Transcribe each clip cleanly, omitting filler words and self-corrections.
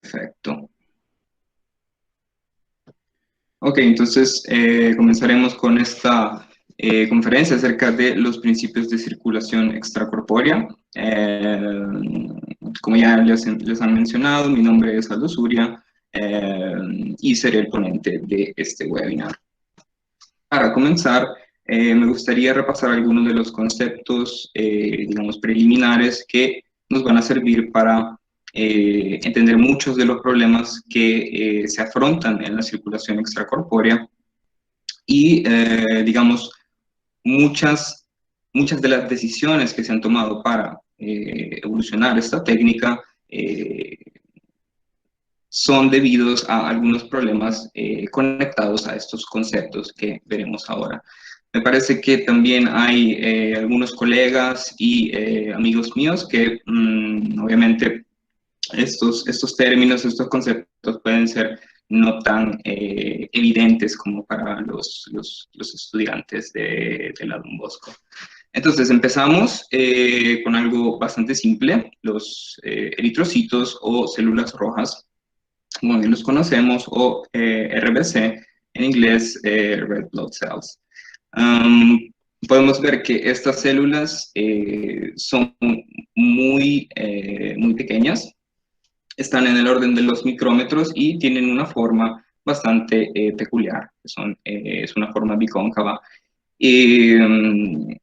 Perfecto. Ok, entonces comenzaremos con esta conferencia acerca de los principios de circulación extracorpórea. Como ya les han mencionado, mi nombre es Aldo Suria y seré el ponente de este webinar. Para comenzar, me gustaría repasar algunos de los conceptos, digamos, preliminares que nos van a servir para entender muchos de los problemas que se afrontan en la circulación extracorpórea y, digamos, muchas de las decisiones que se han tomado para evolucionar esta técnica son debidos a algunos problemas conectados a estos conceptos que veremos ahora. Me parece que también hay algunos colegas y amigos míos que obviamente estos términos, estos conceptos pueden ser no tan evidentes como para los estudiantes de la Don Bosco. Entonces empezamos con algo bastante simple, los eritrocitos o células rojas, como bien los conocemos, o RBC, en inglés Red Blood Cells. Podemos ver que estas células son muy pequeñas, están en el orden de los micrómetros y tienen una forma bastante peculiar, es una forma bicóncava. Y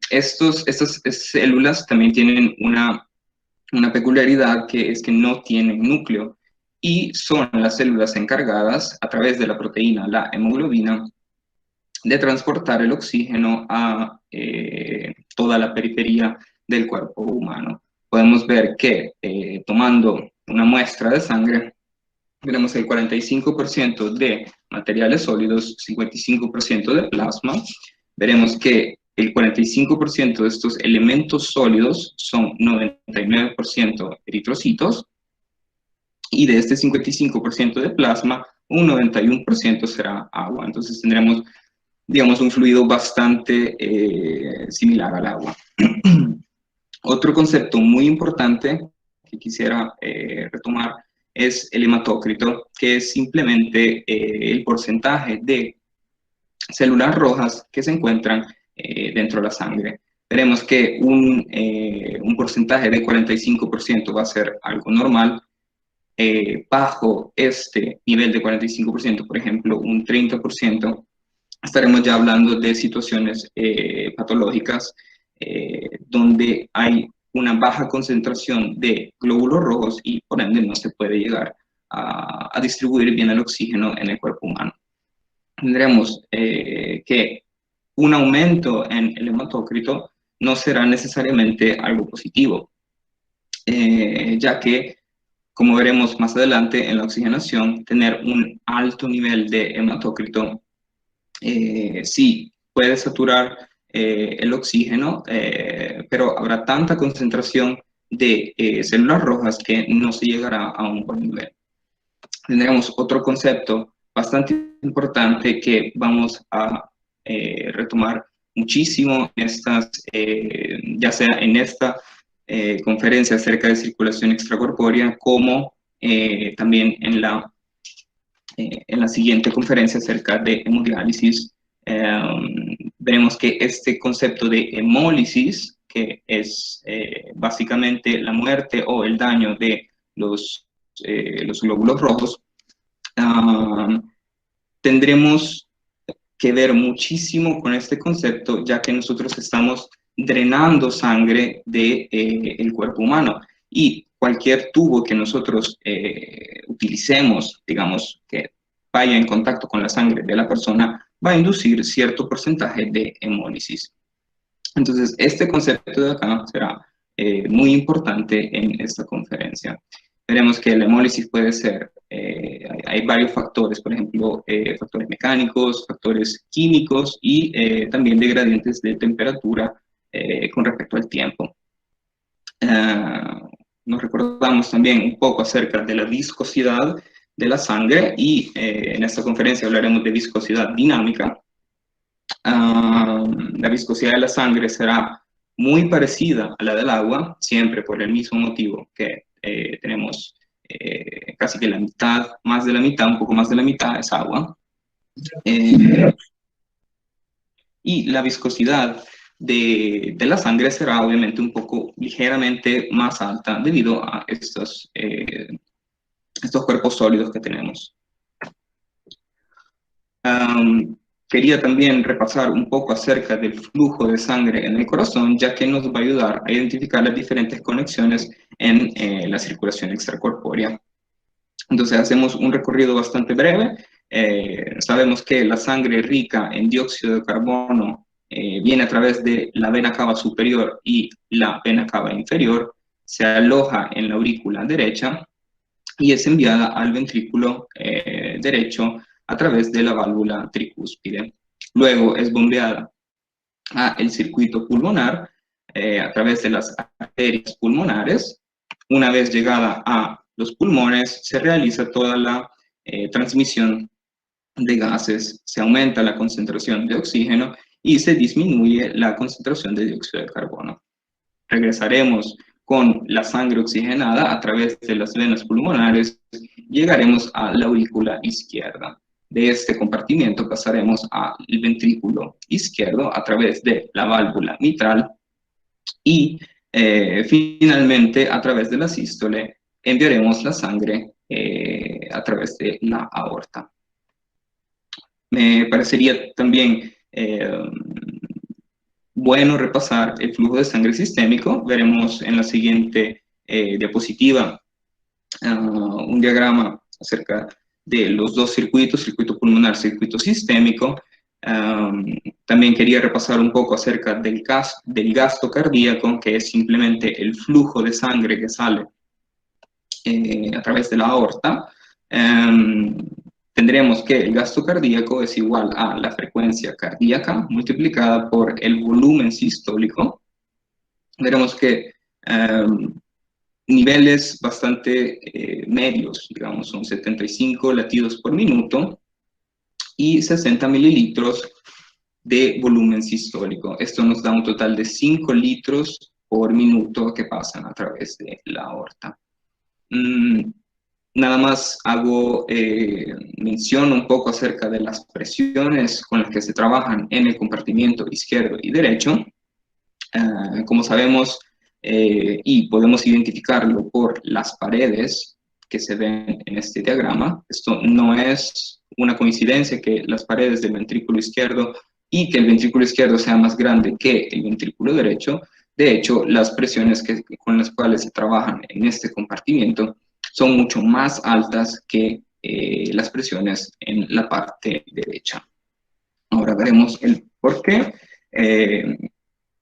estas células también tienen una peculiaridad, que es que no tienen núcleo y son las células encargadas, a través de la proteína, la hemoglobina, de transportar el oxígeno a toda la periferia del cuerpo humano. Podemos ver que tomando una muestra de sangre, tenemos el 45% de materiales sólidos, 55% de plasma. Veremos que el 45% de estos elementos sólidos son 99% eritrocitos, y de este 55% de plasma, un 91% será agua. Entonces tendremos, digamos, un fluido bastante similar al agua. Otro concepto muy importante que quisiera retomar es el hematócrito, que es simplemente el porcentaje de células rojas que se encuentran dentro de la sangre. Veremos que un porcentaje de 45% va a ser algo normal. Bajo este nivel de 45%, por ejemplo, un 30%, estaremos ya hablando de situaciones patológicas donde hay una baja concentración de glóbulos rojos y por ende no se puede llegar a distribuir bien el oxígeno en el cuerpo humano. Tendremos que un aumento en el hematócrito no será necesariamente algo positivo, ya que, como veremos más adelante en la oxigenación, tener un alto nivel de hematócrito sí puede saturar el oxígeno, pero habrá tanta concentración de células rojas que no se llegará a un buen nivel. Tendremos otro concepto bastante importante que vamos a retomar muchísimo ya sea en esta conferencia acerca de circulación extracorpórea, como también en la siguiente conferencia acerca de hemodiálisis. Veremos que este concepto de hemólisis, que es básicamente la muerte o el daño de los glóbulos rojos, tendremos que ver muchísimo con este concepto, ya que nosotros estamos drenando sangre del cuerpo humano, y cualquier tubo que nosotros utilicemos, digamos, que vaya en contacto con la sangre de la persona, va a inducir cierto porcentaje de hemólisis. Entonces, este concepto de acá será muy importante en esta conferencia. Veremos que la hemólisis puede ser, hay varios factores, por ejemplo, factores mecánicos, factores químicos y también de gradientes de temperatura con respecto al tiempo. Nos recordamos también un poco acerca de la viscosidad de la sangre, y en esta conferencia hablaremos de viscosidad dinámica. La viscosidad de la sangre será muy parecida a la del agua, siempre por el mismo motivo que tenemos casi que la mitad, más de la mitad, un poco más de la mitad es agua. Y la viscosidad de la sangre será obviamente un poco ligeramente más alta debido a estos cuerpos sólidos que tenemos. Quería también repasar un poco acerca del flujo de sangre en el corazón, ya que nos va a ayudar a identificar las diferentes conexiones en la circulación extracorpórea. Entonces hacemos un recorrido bastante breve. Sabemos que la sangre rica en dióxido de carbono viene a través de la vena cava superior y la vena cava inferior, se aloja en la aurícula derecha y es enviada al ventrículo derecho a través de la válvula tricúspide. Luego es bombeada al circuito pulmonar a través de las arterias pulmonares. Una vez llegada a los pulmones, se realiza toda la transmisión de gases, se aumenta la concentración de oxígeno y se disminuye la concentración de dióxido de carbono. Regresaremos con la sangre oxigenada a través de las venas pulmonares, llegaremos a la aurícula izquierda. De este compartimiento pasaremos al ventrículo izquierdo a través de la válvula mitral y finalmente a través de la sístole enviaremos la sangre a través de la aorta. Me parecería también bueno repasar el flujo de sangre sistémico. Veremos en la siguiente diapositiva un diagrama acerca de los dos circuitos, circuito pulmonar, circuito sistémico. También quería repasar un poco acerca del gasto cardíaco, que es simplemente el flujo de sangre que sale a través de la aorta. Tendremos que el gasto cardíaco es igual a la frecuencia cardíaca multiplicada por el volumen sistólico. Veremos que niveles bastante medios, digamos, son 75 latidos por minuto y 60 mililitros de volumen sistólico. Esto nos da un total de 5 litros por minuto que pasan a través de la aorta. Nada más hago mención un poco acerca de las presiones con las que se trabajan en el compartimiento izquierdo y derecho. Como sabemos, y podemos identificarlo por las paredes que se ven en este diagrama, esto no es una coincidencia que las paredes del ventrículo izquierdo y que el ventrículo izquierdo sea más grande que el ventrículo derecho. De hecho, las presiones con las cuales se trabajan en este compartimiento son mucho más altas que las presiones en la parte derecha. Ahora veremos el por qué.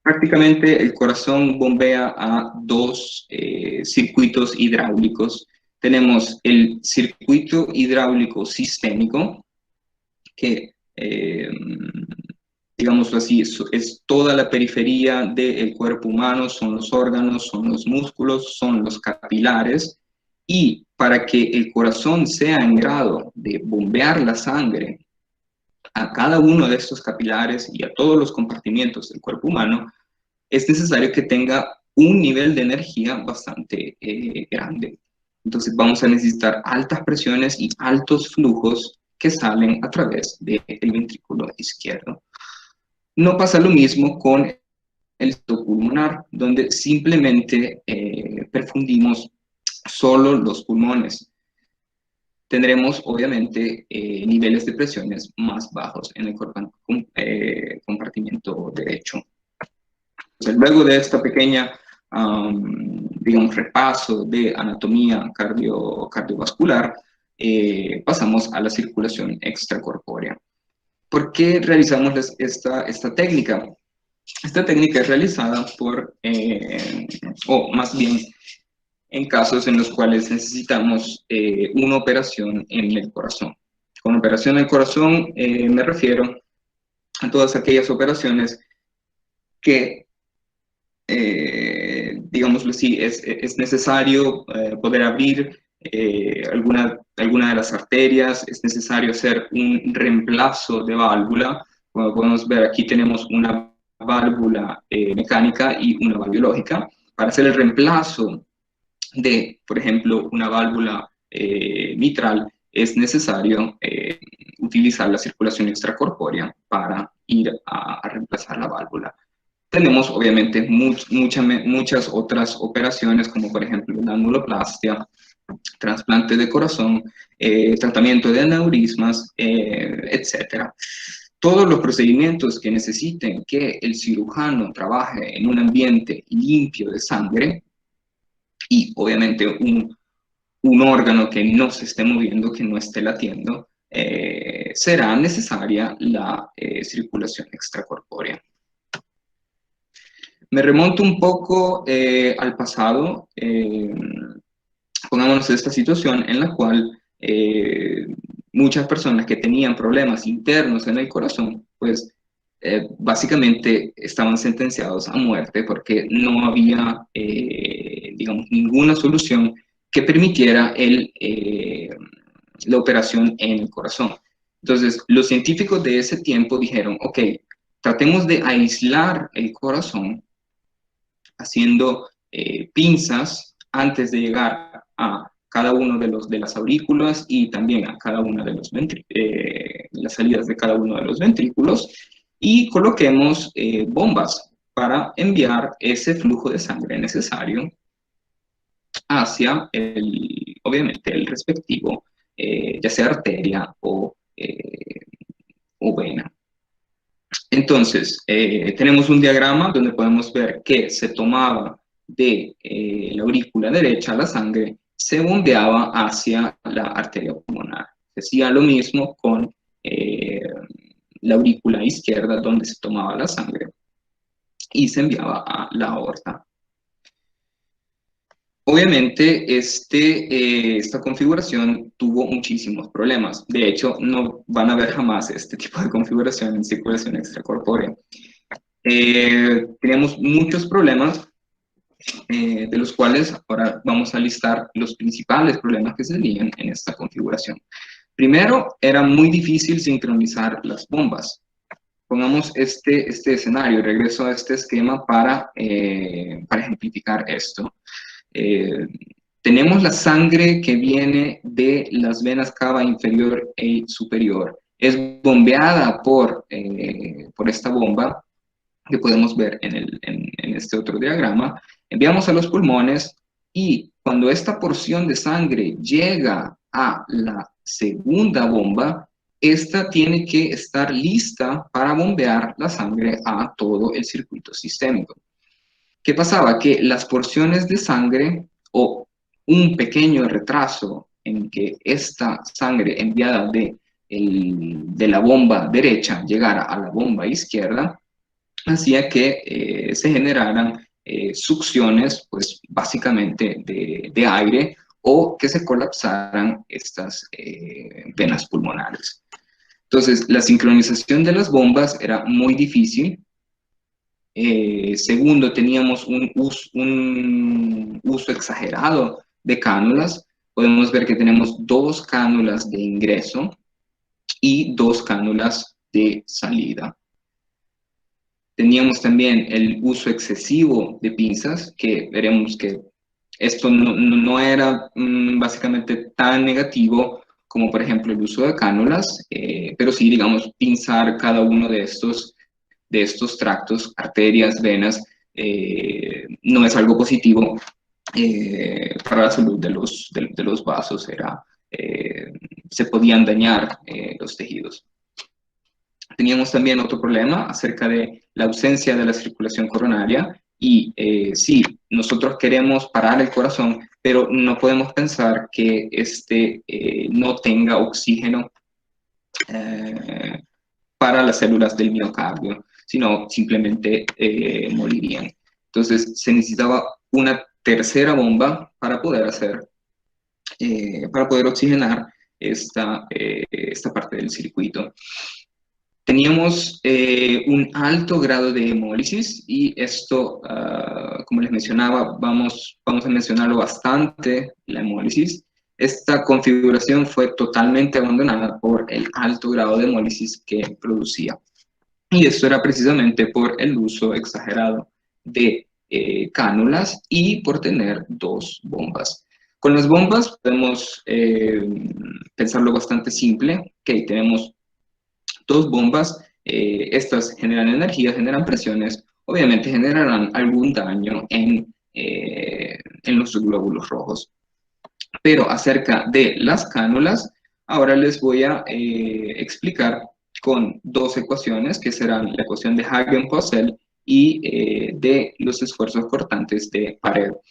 Prácticamente el corazón bombea a dos circuitos hidráulicos. Tenemos el circuito hidráulico sistémico, que digámoslo así, es toda la periferia del cuerpo humano, son los órganos, son los músculos, son los capilares, y para que el corazón sea en grado de bombear la sangre a cada uno de estos capilares y a todos los compartimientos del cuerpo humano, es necesario que tenga un nivel de energía bastante grande. Entonces vamos a necesitar altas presiones y altos flujos que salen a través del ventrículo izquierdo. No pasa lo mismo con el pulmonar, donde simplemente perfundimos solo los pulmones. Tendremos, obviamente, niveles de presiones más bajos en el compartimiento derecho. Entonces, luego de esta pequeña, digamos, repaso de anatomía cardiovascular, pasamos a la circulación extracorpórea. ¿Por qué realizamos esta técnica? Esta técnica es realizada o más bien, en casos en los cuales necesitamos una operación en el corazón. Con operación en el corazón me refiero a todas aquellas operaciones que, digámoslo así, es necesario poder abrir alguna de las arterias, es necesario hacer un reemplazo de válvula. Como podemos ver, aquí tenemos una válvula mecánica y una biológica. Para hacer el reemplazo de, por ejemplo, una válvula mitral, es necesario utilizar la circulación extracorpórea para ir a reemplazar la válvula. Tenemos obviamente muchas otras operaciones, como por ejemplo la anuloplastia, trasplante de corazón, tratamiento de aneurismas, etc. Todos los procedimientos que necesiten que el cirujano trabaje en un ambiente limpio de sangre y obviamente un órgano que no se esté moviendo, que no esté latiendo, será necesaria la circulación extracorpórea. Me remonto un poco al pasado. Pongámonos en esta situación en la cual muchas personas que tenían problemas internos en el corazón, pues básicamente estaban sentenciados a muerte porque no había, digamos, ninguna solución que permitiera la operación en el corazón. Entonces, los científicos de ese tiempo dijeron, ok, tratemos de aislar el corazón haciendo pinzas antes de llegar a cada uno de las aurículas y también a cada una de las salidas de cada uno de los ventrículos, y coloquemos bombas para enviar ese flujo de sangre necesario hacia, obviamente, el respectivo, ya sea arteria o vena. Entonces, tenemos un diagrama donde podemos ver que se tomaba de la aurícula derecha la sangre, se bombeaba hacia la arteria pulmonar. Se hacía lo mismo con la aurícula izquierda, donde se tomaba la sangre y se enviaba a la aorta. Obviamente, esta configuración tuvo muchísimos problemas. De hecho, no van a ver jamás este tipo de configuración en circulación extracorpórea. Teníamos muchos problemas, de los cuales ahora vamos a listar los principales problemas que se tenían en esta configuración. Primero, era muy difícil sincronizar las bombas. Pongamos este escenario, regreso a este esquema para ejemplificar esto. Tenemos la sangre que viene de las venas cava inferior e superior. Es bombeada por esta bomba que podemos ver en este otro diagrama. Enviamos a los pulmones y cuando esta porción de sangre llega a la segunda bomba, esta tiene que estar lista para bombear la sangre a todo el circuito sistémico. ¿Qué pasaba? Que las porciones de sangre o un pequeño retraso en que esta sangre enviada de la bomba derecha llegara a la bomba izquierda, hacía que se generaran succiones, pues básicamente de aire, o que se colapsaran estas venas pulmonares. Entonces, la sincronización de las bombas era muy difícil. Segundo, teníamos un uso exagerado de cánulas. Podemos ver que tenemos 2 cánulas de ingreso y 2 cánulas de salida. Teníamos también el uso excesivo de pinzas, que veremos que esto no era básicamente tan negativo como por ejemplo el uso de cánulas, pero sí, digamos, pinzar cada uno de estos tractos, arterias, venas, no es algo positivo para la salud de los vasos, se podían dañar los tejidos. Teníamos también otro problema acerca de la ausencia de la circulación coronaria y sí, nosotros queremos parar el corazón, pero no podemos pensar que no tenga oxígeno para las células del miocardio, sino simplemente morirían. Entonces se necesitaba una tercera bomba para poder oxigenar esta parte del circuito. Teníamos un alto grado de hemólisis y esto, como les mencionaba, vamos a mencionarlo bastante, la hemólisis. Esta configuración fue totalmente abandonada por el alto grado de hemólisis que producía. Y esto era precisamente por el uso exagerado de cánulas y por tener 2 bombas. Con las bombas podemos pensarlo bastante simple. Ok, tenemos dos bombas, estas generan energía, generan presiones, obviamente generarán algún daño en los glóbulos rojos. Pero acerca de las cánulas, ahora les voy a explicar con dos ecuaciones que serán la ecuación de Hagen-Poiseuille y de los esfuerzos cortantes de Pareto.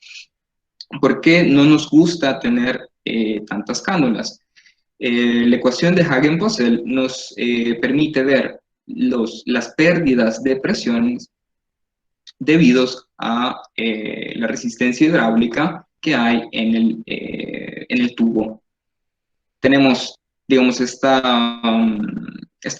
¿Por qué no nos gusta tener tantas cánulas? La ecuación de Hagen-Poiseuille nos permite ver las pérdidas de presiones debidos a la resistencia hidráulica que hay en el tubo. Tenemos, digamos, esta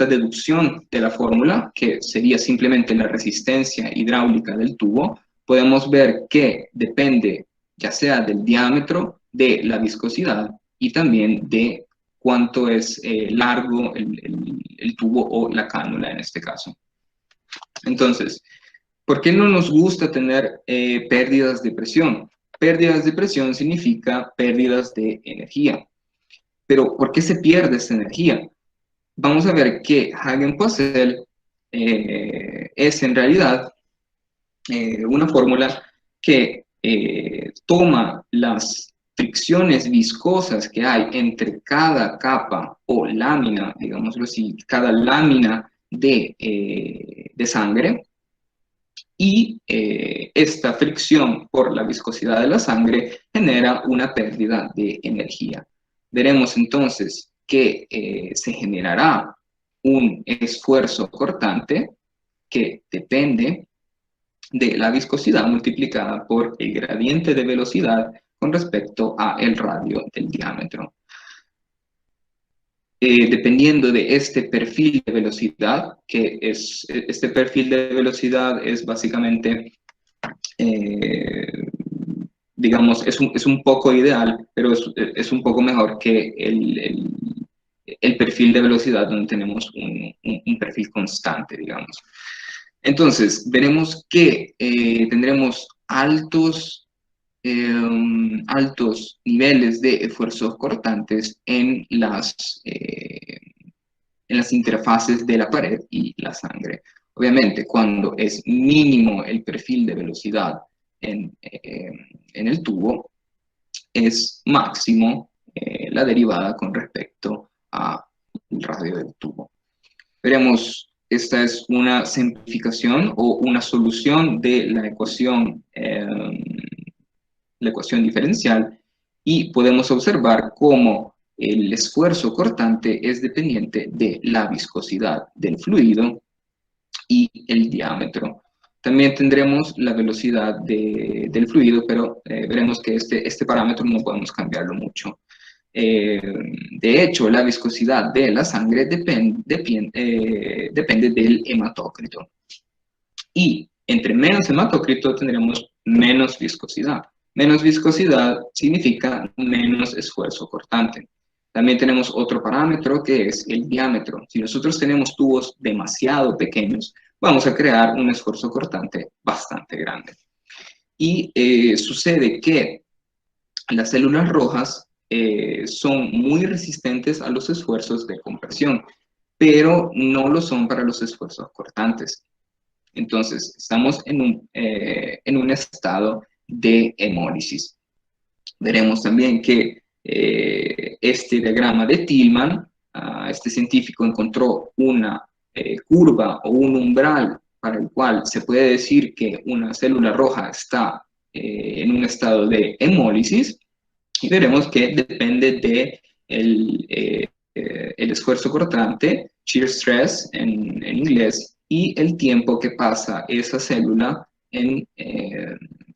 deducción de la fórmula, que sería simplemente la resistencia hidráulica del tubo. Podemos ver que depende ya sea del diámetro, de la viscosidad y también de cuánto es largo el tubo o la cánula en este caso. Entonces, ¿por qué no nos gusta tener pérdidas de presión? Pérdidas de presión significa pérdidas de energía. Pero, ¿por qué se pierde esta energía? Vamos a ver que Hagen-Poiseuille es en realidad una fórmula que toma las fricciones viscosas que hay entre cada capa o lámina, digámoslo así, cada lámina de sangre, y esta fricción por la viscosidad de la sangre genera una pérdida de energía. Veremos entonces que se generará un esfuerzo cortante que depende de la viscosidad multiplicada por el gradiente de velocidad con respecto a el radio del diámetro. Dependiendo de este perfil de velocidad, este perfil de velocidad es básicamente, digamos, es un poco ideal, pero es un poco mejor que el perfil de velocidad donde tenemos un perfil constante, digamos. Entonces, veremos que tendremos altos niveles de esfuerzos cortantes en las interfaces de la pared y la sangre. Obviamente, cuando es mínimo el perfil de velocidad en el tubo, es máximo la derivada con respecto al radio del tubo. Veremos, esta es una simplificación o una solución de la ecuación diferencial, y podemos observar cómo el esfuerzo cortante es dependiente de la viscosidad del fluido y el diámetro. También tendremos la velocidad del fluido, pero veremos que este parámetro no podemos cambiarlo mucho. De hecho, la viscosidad de la sangre depende del hematócrito. Y entre menos hematócrito tendremos menos viscosidad. Menos viscosidad significa menos esfuerzo cortante. También tenemos otro parámetro que es el diámetro. Si nosotros tenemos tubos demasiado pequeños, vamos a crear un esfuerzo cortante bastante grande. Y sucede que las células rojas son muy resistentes a los esfuerzos de compresión, pero no lo son para los esfuerzos cortantes. Entonces, estamos en un estado de hemólisis. Veremos también que este diagrama de Tillman, este científico encontró una curva o un umbral para el cual se puede decir que una célula roja está en un estado de hemólisis, y veremos que depende de el esfuerzo cortante, shear stress en inglés, y el tiempo que pasa esa célula en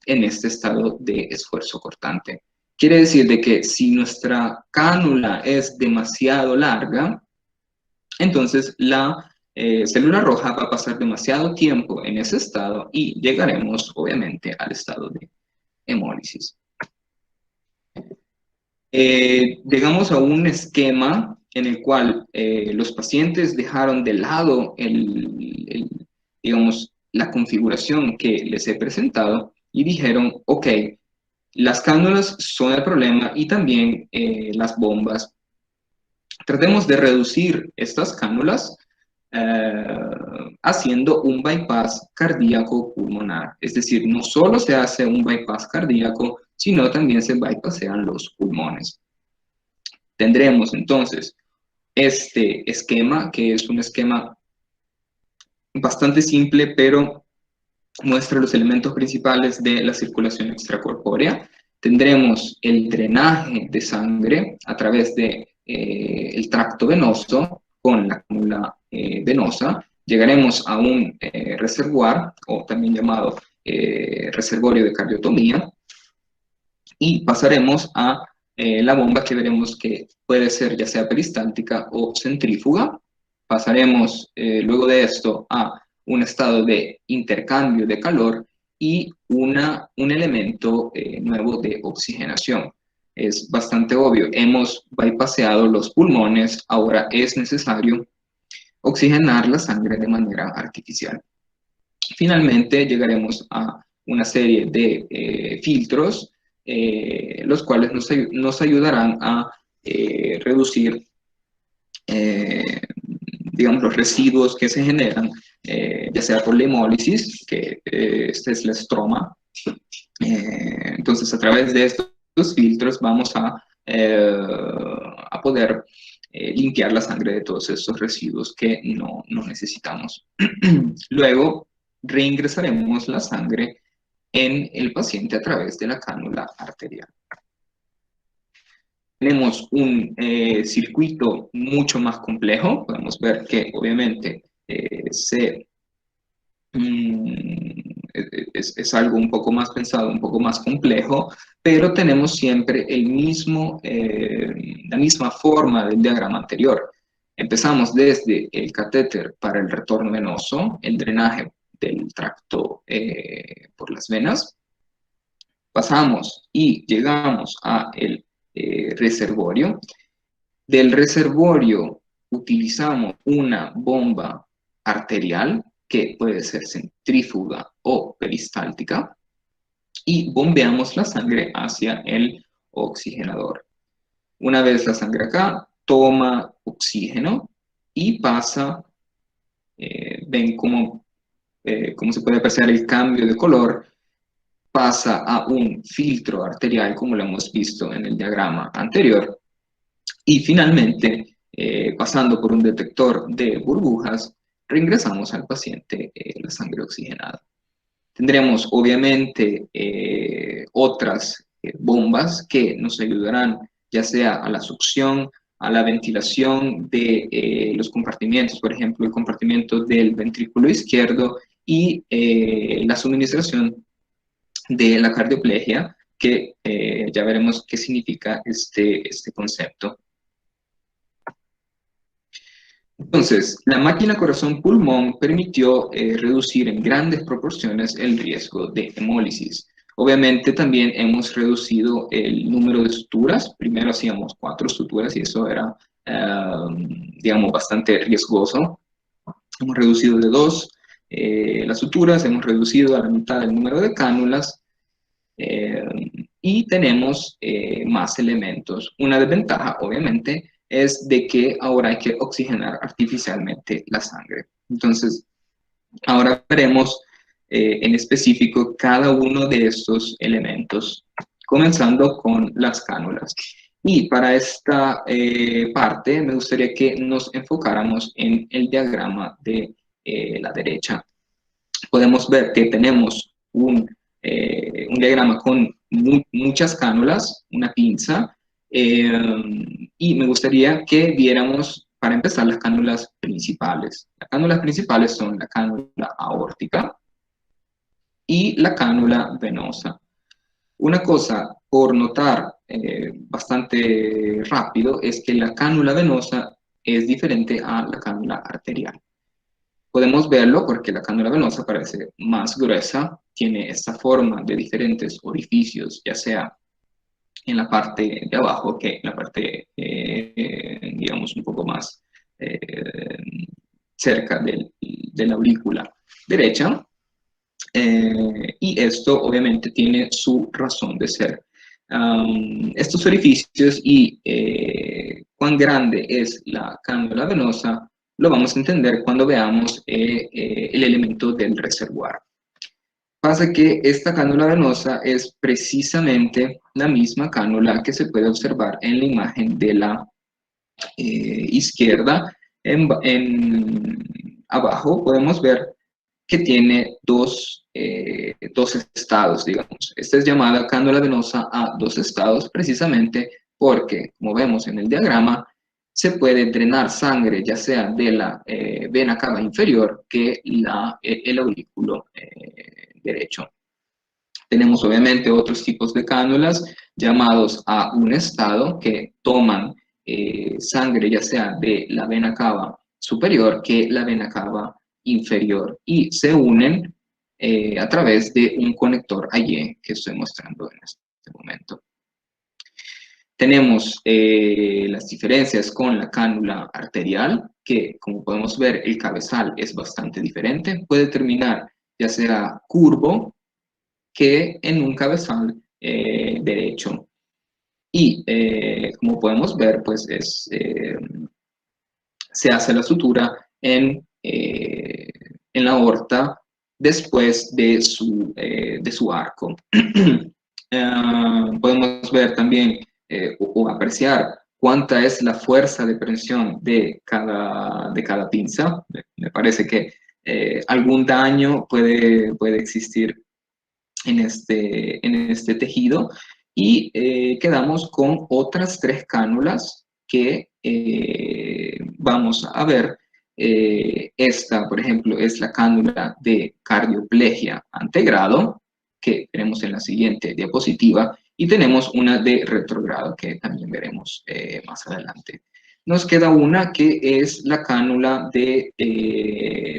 este estado de esfuerzo cortante. Quiere decir de que si nuestra cánula es demasiado larga, entonces la célula roja va a pasar demasiado tiempo en ese estado y llegaremos obviamente al estado de hemólisis. Llegamos a un esquema en el cual los pacientes dejaron de lado digamos, la configuración que les he presentado y dijeron, ok, Las cánulas son el problema y también las bombas. Tratemos de reducir estas cánulas haciendo un bypass cardíaco pulmonar. Es decir, no solo se hace un bypass cardíaco, sino también se bypassean los pulmones. Tendremos entonces este esquema, que es un esquema bastante simple, pero muestra los elementos principales de la circulación extracorpórea. Tendremos el drenaje de sangre a través de el tracto venoso con la cánula venosa. Llegaremos a un reservoir, o también llamado reservorio de cardiotomía, y pasaremos a la bomba, que veremos que puede ser ya sea peristáltica o centrífuga. Pasaremos luego de esto a un estado de intercambio de calor y un elemento nuevo de oxigenación. Es bastante obvio, hemos bypasseado los pulmones, ahora es necesario oxigenar la sangre de manera artificial. Finalmente llegaremos a una serie de filtros, los cuales nos ayudarán a reducir digamos, los residuos que se generan, ya sea por la hemólisis, que esta es la estroma. Entonces, a través de estos filtros vamos a poder limpiar la sangre de todos estos residuos que no necesitamos. Luego, reingresaremos la sangre en el paciente a través de la cánula arterial. Tenemos un circuito mucho más complejo. Podemos ver que obviamente es algo un poco más pensado, un poco más complejo, pero tenemos siempre la misma forma del diagrama anterior. Empezamos desde el catéter para el retorno venoso, el drenaje del tracto por las venas. Pasamos y llegamos a el reservorio. Del reservorio utilizamos una bomba arterial, que puede ser centrífuga o peristáltica, y bombeamos la sangre hacia el oxigenador. Una vez la sangre acá, toma oxígeno y pasa, ven cómo se puede apreciar el cambio de color, pasa a un filtro arterial, como lo hemos visto en el diagrama anterior, y finalmente, pasando por un detector de burbujas, reingresamos al paciente la sangre oxigenada. Tendremos obviamente otras bombas que nos ayudarán ya sea a la succión, a la ventilación de los compartimientos, por ejemplo, el compartimento del ventrículo izquierdo, y la suministración de la cardioplegia, que ya veremos qué significa este concepto. Entonces, la máquina corazón-pulmón permitió reducir en grandes proporciones el riesgo de hemólisis. Obviamente también hemos reducido el número de suturas. Primero hacíamos 4 suturas y eso era, digamos, bastante riesgoso. Hemos reducido de 2 las suturas, hemos reducido a la mitad el número de cánulas, y tenemos más elementos. Una desventaja, obviamente, es de que ahora hay que oxigenar artificialmente la sangre. Entonces, ahora veremos en específico cada uno de estos elementos, comenzando con las cánulas. Y para esta parte me gustaría que nos enfocáramos en el diagrama de la derecha. Podemos ver que tenemos un diagrama con muchas cánulas, una pinza, y me gustaría que viéramos, para empezar, las cánulas principales. Las cánulas principales son la cánula aórtica y la cánula venosa. Una cosa por notar bastante rápido es que la cánula venosa es diferente a la cánula arterial. Podemos verlo porque la cánula venosa parece más gruesa, tiene esta forma de diferentes orificios, ya sea en la parte de abajo que en la parte, digamos, un poco más cerca de la aurícula derecha. Y esto obviamente tiene su razón de ser. Estos orificios y cuán grande es la cánula venosa lo vamos a entender cuando veamos el elemento del reservoir. Pasa que esta cánula venosa es precisamente la misma cánula que se puede observar en la imagen de la izquierda. Abajo podemos ver que tiene dos estados, digamos. Esta es llamada cánula venosa a dos estados precisamente porque, como vemos en el diagrama, se puede drenar sangre ya sea de la vena cava inferior que el aurículo derecho. Tenemos obviamente otros tipos de cánulas llamados a un estado que toman sangre ya sea de la vena cava superior que la vena cava inferior y se unen a través de un conector AY que estoy mostrando en este momento. Tenemos las diferencias con la cánula arterial, que como podemos ver el cabezal es bastante diferente, puede terminar ya sea curvo que en un cabezal derecho. Y como podemos ver, pues se hace la sutura en la aorta después de su arco. Podemos ver también o apreciar cuánta es la fuerza de presión de cada pinza. Me parece que algún daño puede existir en este tejido y quedamos con otras tres cánulas que vamos a ver. Esta, por ejemplo, es la cánula de cardioplegia antegrado, que veremos en la siguiente diapositiva, y tenemos una de retrogrado, que también veremos más adelante. Nos queda una que es la cánula del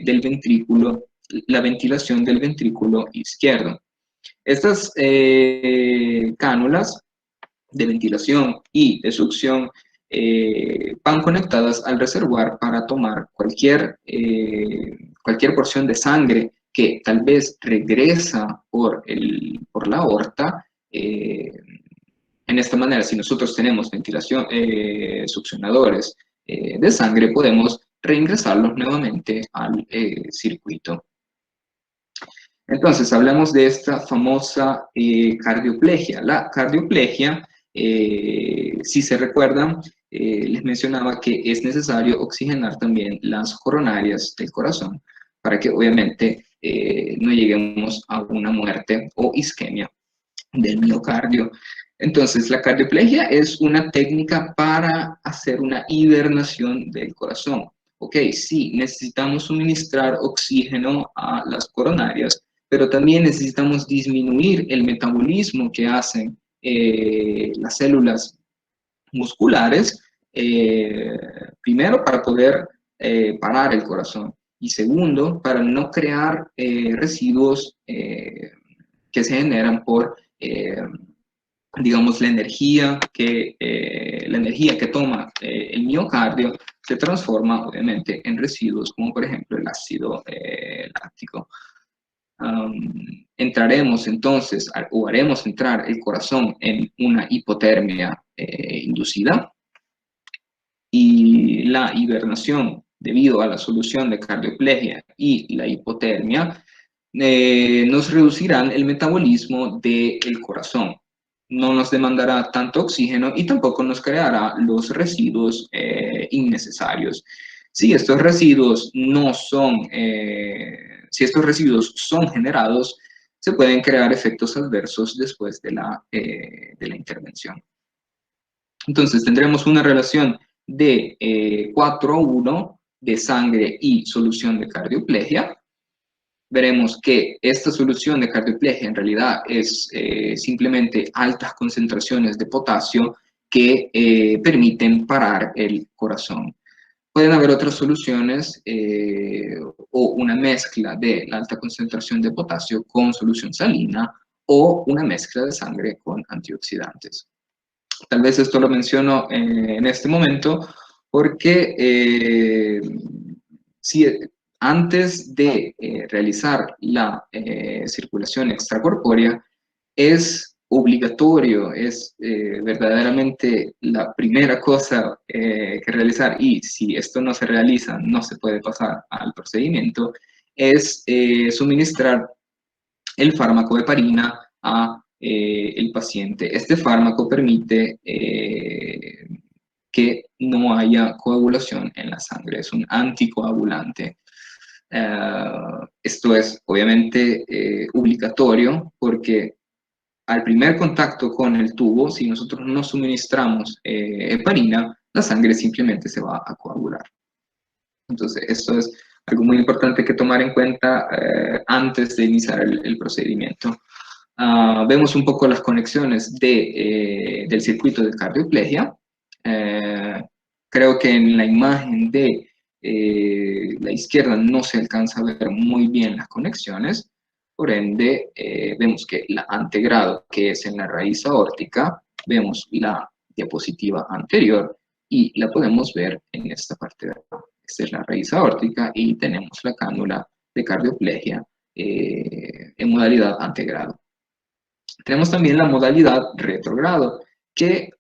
ventrículo, la ventilación del ventrículo izquierdo. Estas cánulas de ventilación y de succión van conectadas al reservoir para tomar cualquier porción de sangre que tal vez regresa por la aorta. En esta manera, si nosotros tenemos ventilación, succionadores de sangre, podemos reingresarlos nuevamente al circuito. Entonces, hablamos de esta famosa cardioplegia. La cardioplegia, si se recuerdan, les mencionaba que es necesario oxigenar también las coronarias del corazón para que obviamente no lleguemos a una muerte o isquemia del miocardio. Entonces, la cardioplegia es una técnica para hacer una hibernación del corazón. Ok, sí, necesitamos suministrar oxígeno a las coronarias, pero también necesitamos disminuir el metabolismo que hacen las células musculares, primero para poder parar el corazón y segundo para no crear residuos que se generan por, digamos, la energía que toma el miocardio se transforma obviamente en residuos como por ejemplo el ácido láctico. Entraremos entonces, o haremos entrar el corazón en una hipotermia inducida y la hibernación debido a la solución de cardioplegia y la hipotermia nos reducirán el metabolismo del corazón. No nos demandará tanto oxígeno y tampoco nos creará los residuos innecesarios. Si estos residuos si estos residuos son generados, se pueden crear efectos adversos después de la intervención. Entonces tendremos una relación de 4:1 de sangre y solución de cardioplegia. Veremos que esta solución de cardioplegia en realidad es simplemente altas concentraciones de potasio que permiten parar el corazón. Pueden haber otras soluciones o una mezcla de la alta concentración de potasio con solución salina o una mezcla de sangre con antioxidantes. Tal vez esto lo menciono en este momento porque antes de realizar la circulación extracorpórea, es obligatorio, es verdaderamente la primera cosa que realizar, y si esto no se realiza, no se puede pasar al procedimiento, es suministrar el fármaco heparina a el paciente. Este fármaco permite que no haya coagulación en la sangre, es un anticoagulante. Esto es obviamente obligatorio porque al primer contacto con el tubo, si nosotros no suministramos heparina, la sangre simplemente se va a coagular. Entonces, esto es algo muy importante que tomar en cuenta antes de iniciar el procedimiento. Vemos un poco las conexiones del circuito de cardioplegia. Creo que en la imagen de la izquierda no se alcanza a ver muy bien las conexiones, por ende vemos que la antegrado, que es en la raíz aórtica, vemos la diapositiva anterior y la podemos ver en esta parte de acá. Esta es la raíz aórtica y tenemos la cánula de cardioplegia en modalidad antegrado. Tenemos también la modalidad retrogrado, que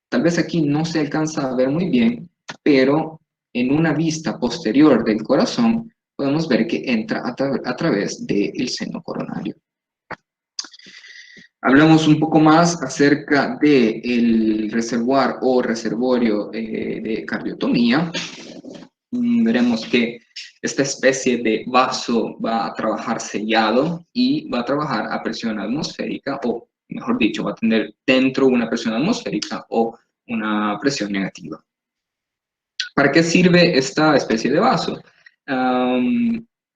tal vez aquí no se alcanza a ver muy bien, pero en una vista posterior del corazón podemos ver que entra a través del seno coronario. Hablamos un poco más acerca del reservoir o reservorio de cardiotomía. Veremos que esta especie de vaso va a trabajar sellado y va a trabajar a presión atmosférica, o mejor dicho, va a tener dentro una presión atmosférica o una presión negativa. ¿Para qué sirve esta especie de vaso?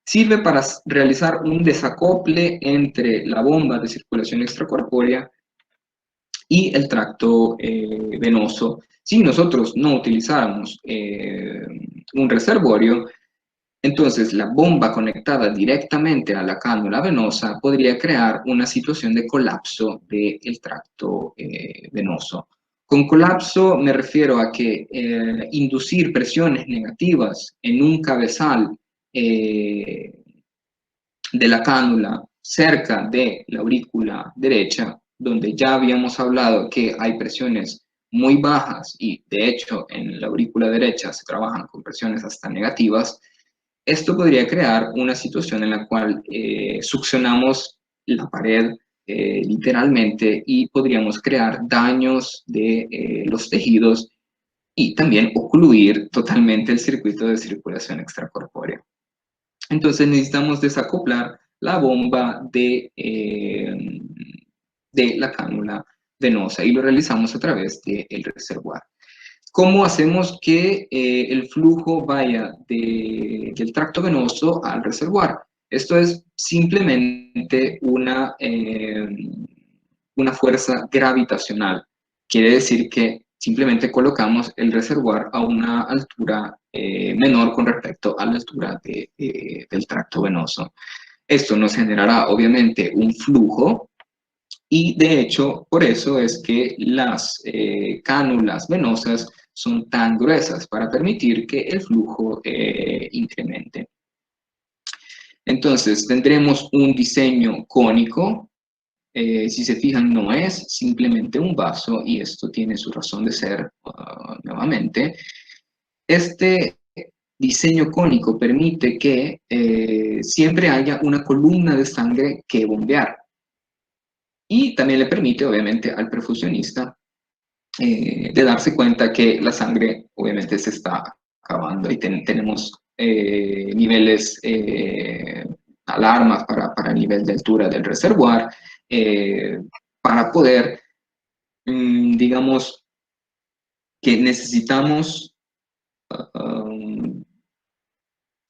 Sirve para realizar un desacople entre la bomba de circulación extracorpórea y el tracto venoso. Si nosotros no utilizáramos un reservorio, entonces la bomba conectada directamente a la cánula venosa podría crear una situación de colapso del tracto venoso. Con colapso me refiero a que inducir presiones negativas en un cabezal de la cánula cerca de la aurícula derecha, donde ya habíamos hablado que hay presiones muy bajas y de hecho en la aurícula derecha se trabajan con presiones hasta negativas, esto podría crear una situación en la cual succionamos la pared literalmente y podríamos crear daños de los tejidos y también ocluir totalmente el circuito de circulación extracorpórea. Entonces necesitamos desacoplar la bomba de la cánula venosa y lo realizamos a través del reservoir. ¿Cómo hacemos que el flujo vaya del tracto venoso al reservoir? Esto es simplemente una fuerza gravitacional. Quiere decir que simplemente colocamos el reservoir a una altura menor con respecto a la altura del tracto venoso. Esto nos generará obviamente un flujo y de hecho por eso es que las cánulas venosas son tan gruesas para permitir que el flujo incremente. Entonces tendremos un diseño cónico. Si se fijan, no es simplemente un vaso, y esto tiene su razón de ser nuevamente. Este diseño cónico permite que siempre haya una columna de sangre que bombear. Y también le permite, obviamente, al perfusionista de darse cuenta que la sangre, obviamente, se está acabando y tenemos niveles, alarmas para el nivel de altura del reservoir, para poder, digamos, que necesitamos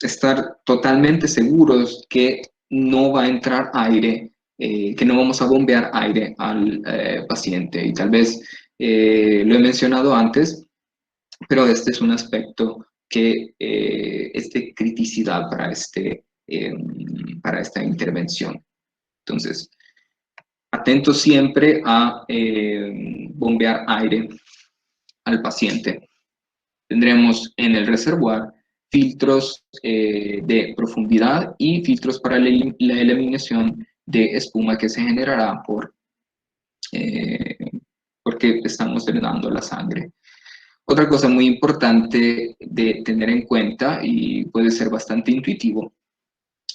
estar totalmente seguros que no va a entrar aire, que no vamos a bombear aire al paciente. Y tal vez lo he mencionado antes, pero este es un aspecto que es de criticidad para esta intervención. Entonces, atento siempre a bombear aire al paciente. Tendremos en el reservoir filtros de profundidad y filtros para la eliminación de espuma que se generará porque estamos drenando la sangre. Otra cosa muy importante de tener en cuenta, y puede ser bastante intuitivo,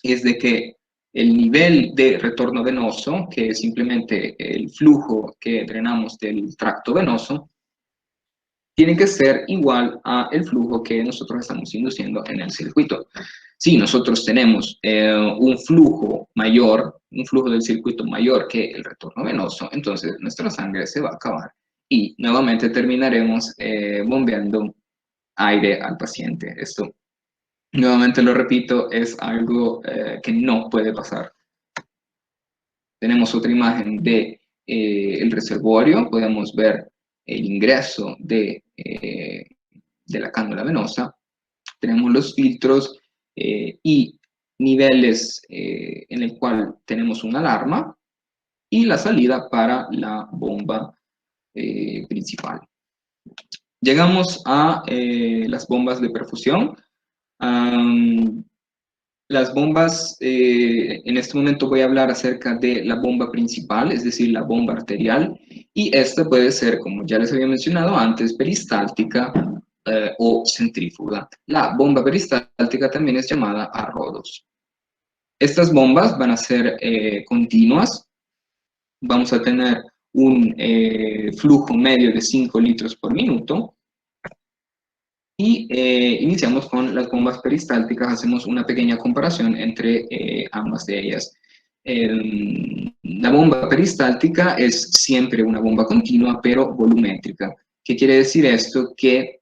es de que el nivel de retorno venoso, que es simplemente el flujo que drenamos del tracto venoso, tiene que ser igual al flujo que nosotros estamos induciendo en el circuito. Si nosotros tenemos un flujo mayor, un flujo del circuito mayor que el retorno venoso, entonces nuestra sangre se va a acabar y nuevamente terminaremos bombeando aire al paciente. Esto, nuevamente lo repito, es algo que no puede pasar. Tenemos otra imagen de el reservorio, podemos ver el ingreso de la cánula venosa. Tenemos los filtros y niveles en el cual tenemos una alarma y la salida para la bomba principal. Llegamos a las bombas de perfusión. Las bombas, en este momento voy a hablar acerca de la bomba principal, es decir, la bomba arterial, y esta puede ser, como ya les había mencionado antes, peristáltica o centrífuga. La bomba peristáltica también es llamada a rodos. Estas bombas van a ser continuas, vamos a tener un flujo medio de 5 litros por minuto, y iniciamos con las bombas peristálticas, hacemos una pequeña comparación entre ambas de ellas. La bomba peristáltica es siempre una bomba continua, pero volumétrica. ¿Qué quiere decir esto? Que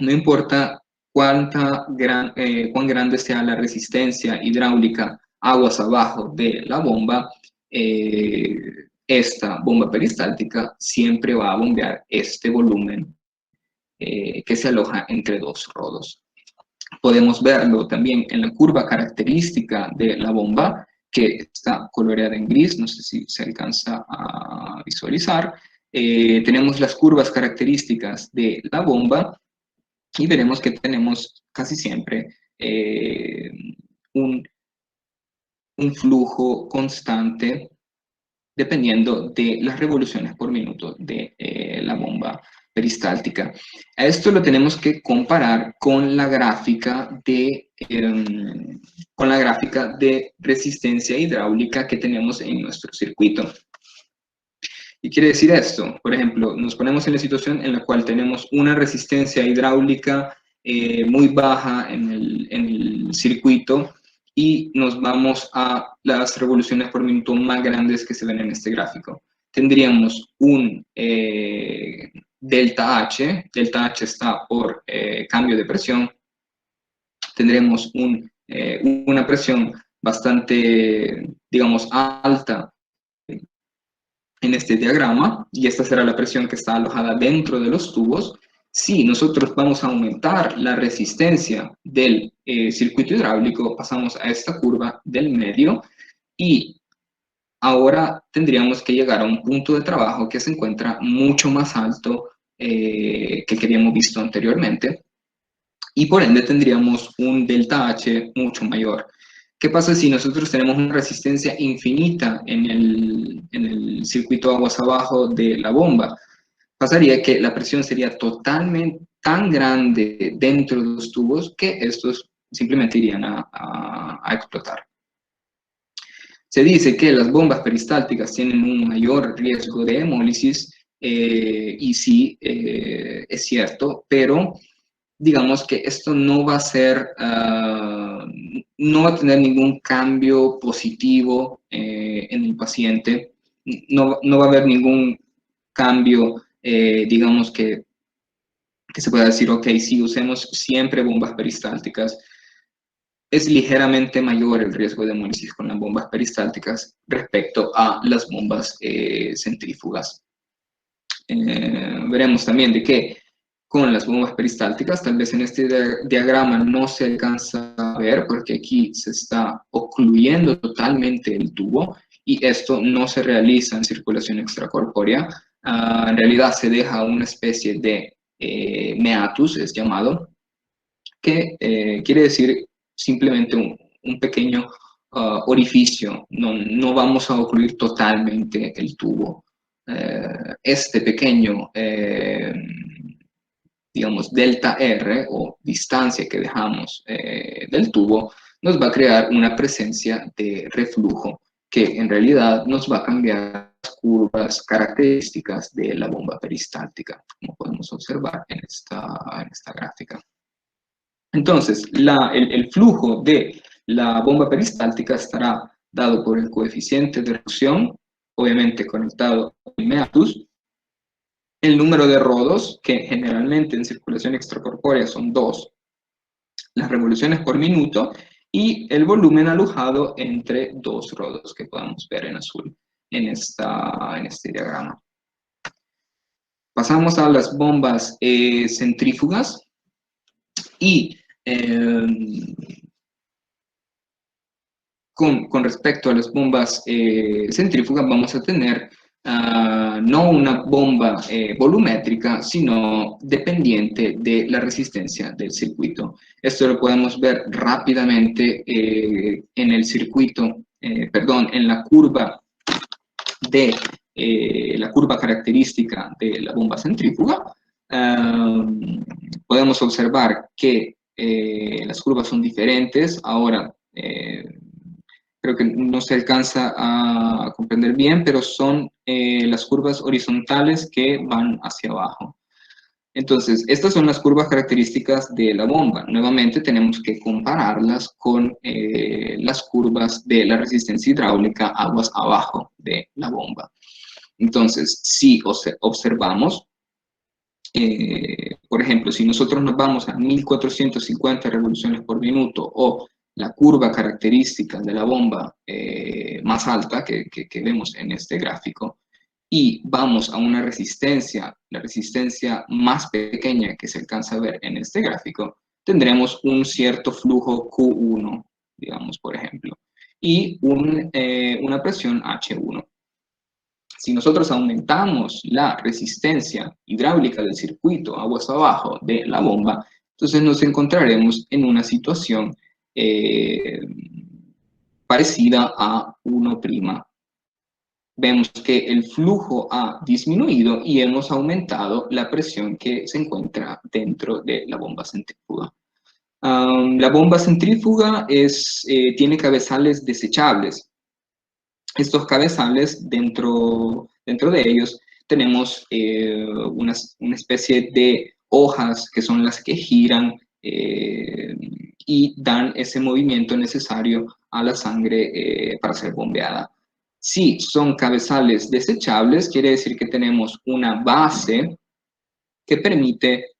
no importa cuán grande sea la resistencia hidráulica aguas abajo de la bomba, esta bomba peristáltica siempre va a bombear este volumen que se aloja entre dos rodos. Podemos verlo también en la curva característica de la bomba, que está coloreada en gris, no sé si se alcanza a visualizar. Tenemos las curvas características de la bomba y veremos que tenemos casi siempre un flujo constante dependiendo de las revoluciones por minuto de la bomba peristáltica. A esto lo tenemos que comparar con la gráfica de resistencia hidráulica que tenemos en nuestro circuito. ¿Qué quiere decir esto? Por ejemplo, nos ponemos en la situación en la cual tenemos una resistencia hidráulica muy baja en el circuito y nos vamos a las revoluciones por minuto más grandes que se ven en este gráfico. Tendríamos un delta H está por cambio de presión, tendremos una presión bastante, digamos, alta en este diagrama, y esta será la presión que está alojada dentro de los tubos. Si nosotros vamos a aumentar la resistencia del circuito hidráulico, pasamos a esta curva del medio y ahora tendríamos que llegar a un punto de trabajo que se encuentra mucho más alto que el que habíamos visto anteriormente, y por ende tendríamos un delta H mucho mayor. ¿Qué pasa si nosotros tenemos una resistencia infinita en el circuito aguas abajo de la bomba? Pasaría que la presión sería totalmente tan grande dentro de los tubos que estos simplemente irían a explotar. Se dice que las bombas peristálticas tienen un mayor riesgo de hemólisis, y sí, es cierto, pero digamos que esto no va a ser, no va a tener ningún cambio positivo en el paciente, no va a haber ningún cambio, digamos que se pueda decir, ok, si usemos siempre bombas peristálticas. Es ligeramente mayor el riesgo de hemólisis con las bombas peristálticas respecto a las bombas centrífugas. Veremos también de que con las bombas peristálticas, tal vez en este diagrama no se alcanza a ver porque aquí se está ocluyendo totalmente el tubo y esto no se realiza en circulación extracorpórea. En realidad se deja una especie de meatus, es llamado, que quiere decir simplemente un pequeño orificio, no vamos a ocluir totalmente el tubo. Este pequeño, digamos, delta R o distancia que dejamos del tubo, nos va a crear una presencia de reflujo que en realidad nos va a cambiar las curvas características de la bomba peristáltica, como podemos observar en esta gráfica. Entonces, el flujo de la bomba peristáltica estará dado por el coeficiente de reducción, obviamente conectado al meatus, el número de rodos, que generalmente en circulación extracorpórea son 2, las revoluciones por minuto, y el volumen alojado entre 2 rodos, que podemos ver en azul en este diagrama. Pasamos a las bombas centrífugas, y con respecto a las bombas centrífugas vamos a tener no una bomba volumétrica, sino dependiente de la resistencia del circuito. Esto lo podemos ver rápidamente en el circuito, en la curva la curva característica de la bomba centrífuga. Podemos observar que las curvas son diferentes. Ahora, creo que no se alcanza a comprender bien, pero son las curvas horizontales que van hacia abajo. Entonces, estas son las curvas características de la bomba. Nuevamente tenemos que compararlas con las curvas de la resistencia hidráulica aguas abajo de la bomba. Entonces, si observamos, por ejemplo, si nosotros nos vamos a 1450 revoluciones por minuto o la curva característica de la bomba más alta que vemos en este gráfico, y vamos a una resistencia, la resistencia más pequeña que se alcanza a ver en este gráfico, tendremos un cierto flujo Q1, digamos, por ejemplo, y una presión H1. Si nosotros aumentamos la resistencia hidráulica del circuito aguas abajo de la bomba, entonces nos encontraremos en una situación parecida a 1'. Vemos que el flujo ha disminuido y hemos aumentado la presión que se encuentra dentro de la bomba centrífuga. La bomba centrífuga tiene cabezales desechables. Estos cabezales, dentro de ellos, tenemos una especie de hojas que son las que giran y dan ese movimiento necesario a la sangre para ser bombeada. Si son cabezales desechables, quiere decir que tenemos una base que permite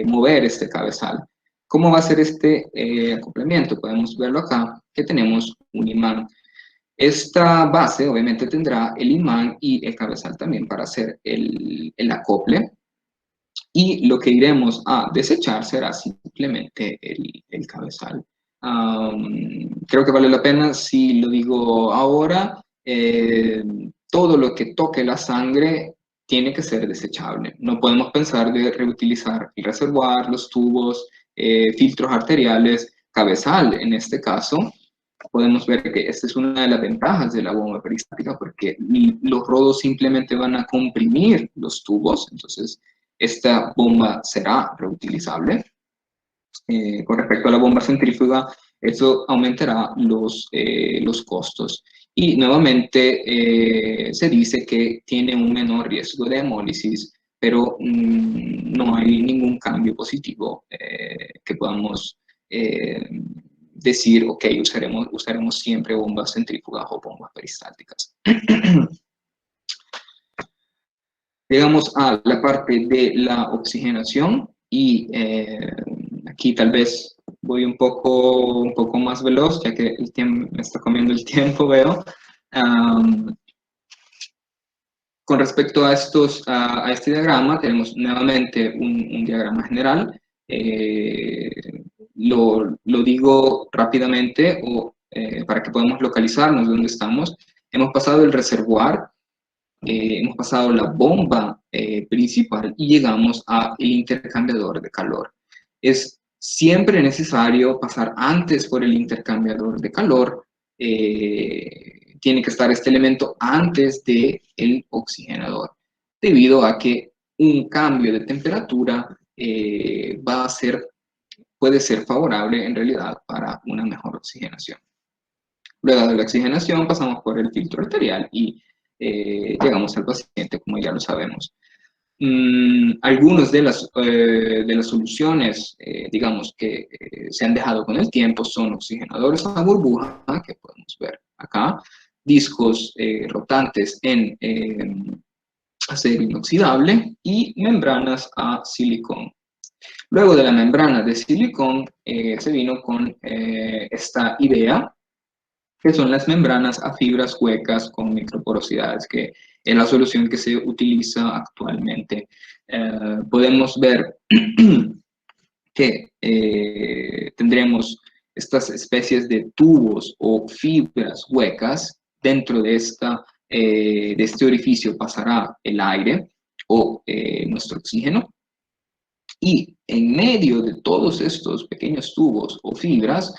mover este cabezal. ¿Cómo va a ser este acoplamiento? Podemos verlo acá, que tenemos un imán. Esta base obviamente tendrá el imán y el cabezal también para hacer el acople, y lo que iremos a desechar será simplemente el cabezal. Creo que vale la pena si lo digo ahora. Todo lo que toque la sangre tiene que ser desechable. No podemos pensar de reutilizar el reservoir, los tubos, filtros arteriales, cabezal en este caso. Podemos ver que esta es una de las ventajas de la bomba peristáltica, porque los rodos simplemente van a comprimir los tubos, entonces esta bomba será reutilizable. Con respecto a la bomba centrífuga, eso aumentará los costos. Y nuevamente se dice que tiene un menor riesgo de hemólisis, pero no hay ningún cambio positivo que podamos decir, ok, usaremos siempre bombas centrífugas o bombas peristálticas. Llegamos a la parte de la oxigenación, y aquí tal vez voy un poco más veloz, ya que el tiempo, me está comiendo el tiempo, veo. Con respecto a este diagrama, tenemos nuevamente un diagrama general. Lo digo rápidamente para que podamos localizarnos dónde estamos. Hemos pasado el reservoir, hemos pasado la bomba principal y llegamos al intercambiador de calor. Es siempre es necesario pasar antes por el intercambiador de calor. Tiene que estar este elemento antes del oxigenador, debido a que un cambio de temperatura puede ser favorable en realidad para una mejor oxigenación. Luego de la oxigenación pasamos por el filtro arterial y llegamos al paciente, como ya lo sabemos. Algunas de las soluciones, digamos, que se han dejado con el tiempo son oxigenadores a burbuja, que podemos ver acá, discos rotantes en acero inoxidable y membranas a silicón. Luego de la membrana de silicón se vino con esta idea, que son las membranas a fibras huecas con microporosidades, que es la solución que se utiliza actualmente. Podemos ver que tendremos estas especies de tubos o fibras huecas. Dentro de este orificio pasará el aire o nuestro oxígeno, y en medio de todos estos pequeños tubos o fibras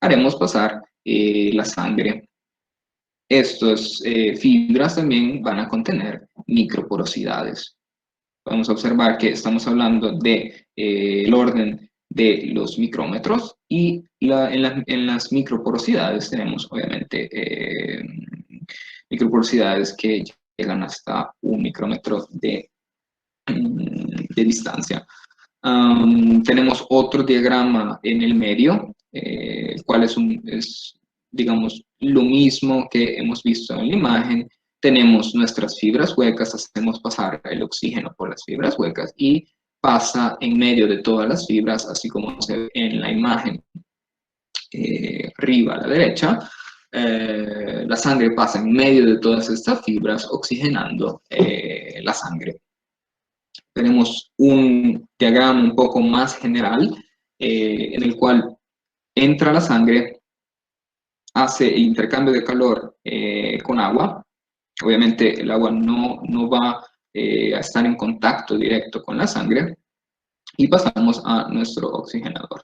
haremos pasar la sangre. Estas fibras también van a contener microporosidades. Vamos a observar que estamos hablando de el orden de los micrómetros, y en las microporosidades tenemos obviamente microporosidades que llegan hasta 1 micrómetro de distancia. Tenemos otro diagrama en el medio, el cual es, digamos, lo mismo que hemos visto en la imagen. Tenemos nuestras fibras huecas, hacemos pasar el oxígeno por las fibras huecas y pasa en medio de todas las fibras, así como se ve en la imagen arriba a la derecha. La sangre pasa en medio de todas estas fibras, oxigenando la sangre. Tenemos un diagrama un poco más general, en el cual entra la sangre, hace el intercambio de calor con agua. Obviamente el agua no va a estar en contacto directo con la sangre, y pasamos a nuestro oxigenador.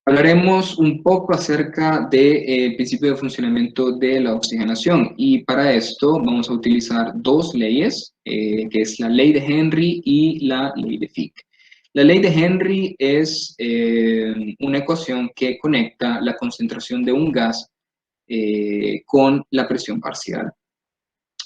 Hablaremos un poco acerca del principio de funcionamiento de la oxigenación, y para esto vamos a utilizar dos leyes, que es la ley de Henry y la ley de Fick. La ley de Henry es una ecuación que conecta la concentración de un gas con la presión parcial.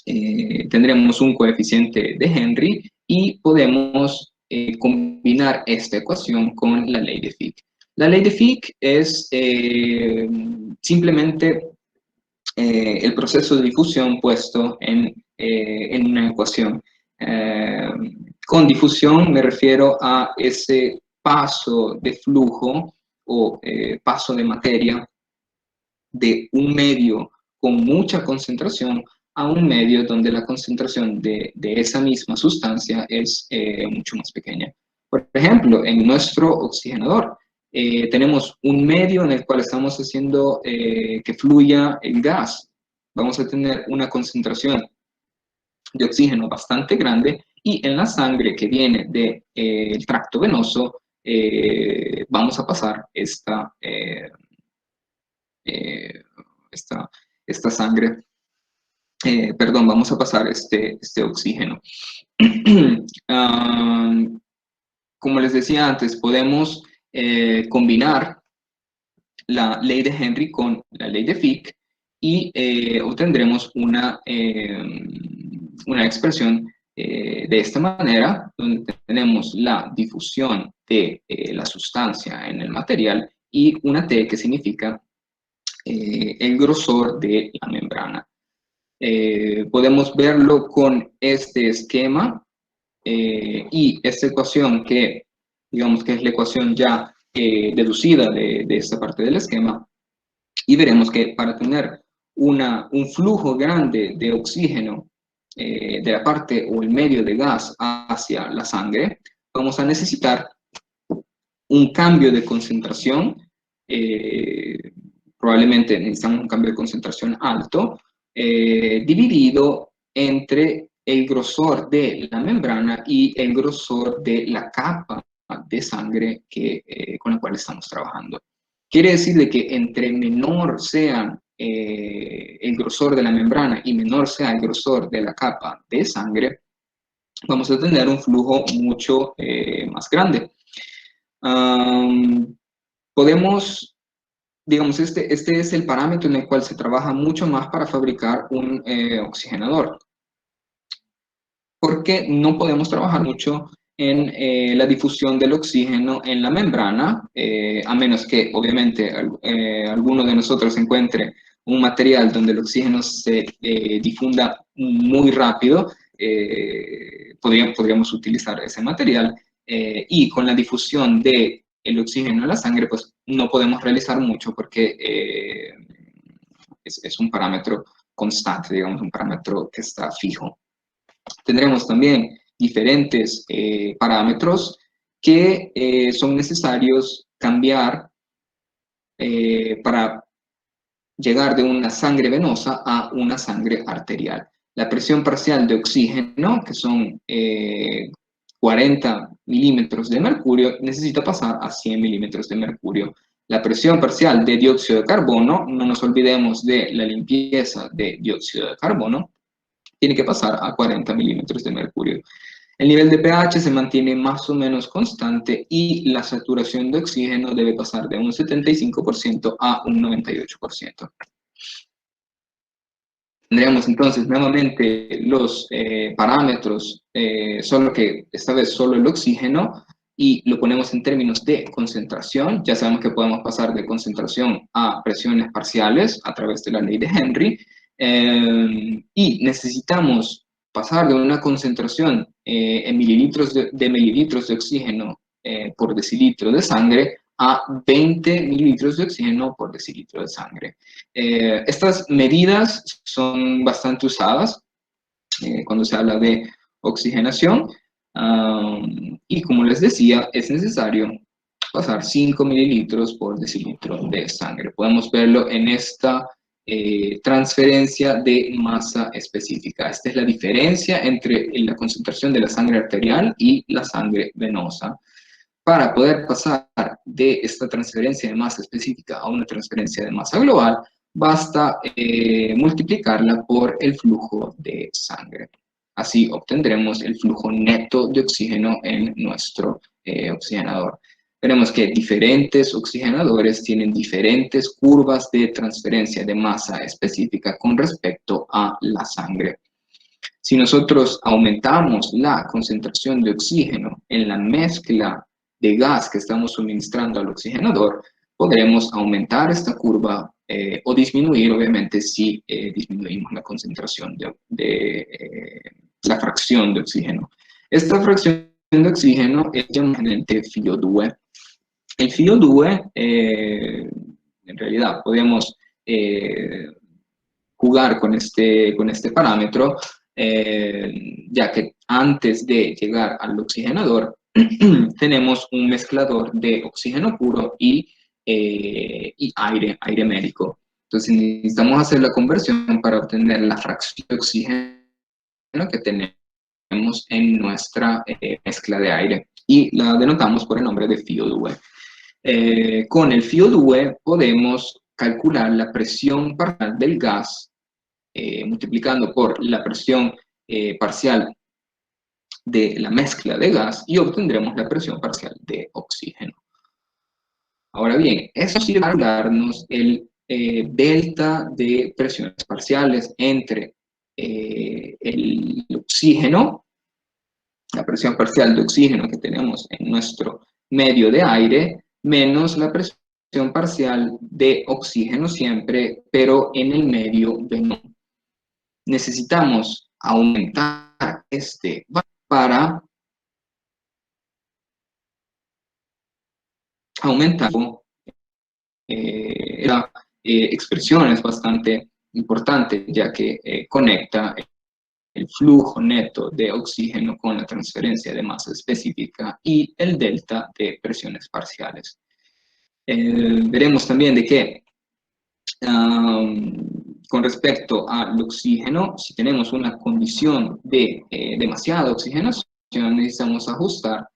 Tendremos un coeficiente de Henry y podemos combinar esta ecuación con la ley de Fick. La ley de Fick es simplemente el proceso de difusión puesto en una ecuación. Con difusión me refiero a ese paso de flujo o paso de materia de un medio con mucha concentración a un medio donde la concentración de esa misma sustancia es mucho más pequeña. Por ejemplo, en nuestro oxigenador, tenemos un medio en el cual estamos haciendo que fluya el gas. Vamos a tener una concentración de oxígeno bastante grande, y en la sangre que viene del tracto venoso vamos a pasar esta sangre, perdón, vamos a pasar este oxígeno. Como les decía antes, podemos combinar la ley de Henry con la ley de Fick, y obtendremos una expresión de esta manera, donde tenemos la difusión de la sustancia en el material y una T que significa el grosor de la membrana. Podemos verlo con este esquema y esta ecuación, que digamos que es la ecuación ya deducida de esta parte del esquema, y veremos que para tener un flujo grande de oxígeno de la parte o el medio de gas hacia la sangre, vamos a necesitar un cambio de concentración, probablemente necesitamos un cambio de concentración alto, dividido entre el grosor de la membrana y el grosor de la capa de sangre con la cual estamos trabajando. Quiere decir de que entre menor sea el grosor de la membrana y menor sea el grosor de la capa de sangre, vamos a tener un flujo mucho más grande. Podemos, digamos, este es el parámetro en el cual se trabaja mucho más para fabricar un oxigenador, porque no podemos trabajar mucho en la difusión del oxígeno en la membrana, a menos que obviamente alguno de nosotros encuentre un material donde el oxígeno se difunda muy rápido. Podríamos utilizar ese material, y con la difusión del oxígeno en la sangre, pues no podemos realizar mucho porque es un parámetro constante, digamos, un parámetro que está fijo. Tendremos también diferentes parámetros que son necesarios cambiar para llegar de una sangre venosa a una sangre arterial. La presión parcial de oxígeno, que son 40 milímetros de mercurio, necesita pasar a 100 milímetros de mercurio. La presión parcial de dióxido de carbono, no nos olvidemos de la limpieza de dióxido de carbono, tiene que pasar a 40 milímetros de mercurio. El nivel de pH se mantiene más o menos constante y la saturación de oxígeno debe pasar de un 75% a un 98%. Tendríamos entonces nuevamente los parámetros, solo que esta vez solo el oxígeno, y lo ponemos en términos de concentración. Ya sabemos que podemos pasar de concentración a presiones parciales a través de la ley de Henry, y necesitamos pasar de una concentración en mililitros de mililitros de oxígeno por decilitro de sangre a 20 mililitros de oxígeno por decilitro de sangre. Estas medidas son bastante usadas cuando se habla de oxigenación, y como les decía, es necesario pasar 5 mililitros por decilitro de sangre. Podemos verlo en esta transferencia de masa específica. Esta es la diferencia entre la concentración de la sangre arterial y la sangre venosa. Para poder pasar de esta transferencia de masa específica a una transferencia de masa global, basta multiplicarla por el flujo de sangre. Así obtendremos el flujo neto de oxígeno en nuestro oxigenador. Veremos que diferentes oxigenadores tienen diferentes curvas de transferencia de masa específica con respecto a la sangre. Si nosotros aumentamos la concentración de oxígeno en la mezcla de gas que estamos suministrando al oxigenador, podremos aumentar esta curva o disminuir, obviamente, si disminuimos la concentración de la fracción de oxígeno. Esta fracción de oxígeno es generalmente FiO2. El FiO2, en realidad, podemos jugar con este parámetro, ya que antes de llegar al oxigenador, tenemos un mezclador de oxígeno puro y aire médico. Entonces necesitamos hacer la conversión para obtener la fracción de oxígeno que tenemos en nuestra mezcla de aire, y la denotamos por el nombre de FiO2. Con el FiO2 podemos calcular la presión parcial del gas multiplicando por la presión parcial de la mezcla de gas, y obtendremos la presión parcial de oxígeno. Ahora bien, eso sirve para calcularnos el delta de presiones parciales entre el oxígeno, la presión parcial de oxígeno que tenemos en nuestro medio de aire, menos la presión parcial de oxígeno siempre, pero en el medio venoso. Necesitamos aumentar este para aumentar la expresión es bastante importante, ya que conecta el flujo neto de oxígeno con la transferencia de masa específica y el delta de presiones parciales. Veremos también de que con respecto al oxígeno, si tenemos una condición de demasiada oxigenación, necesitamos ajustar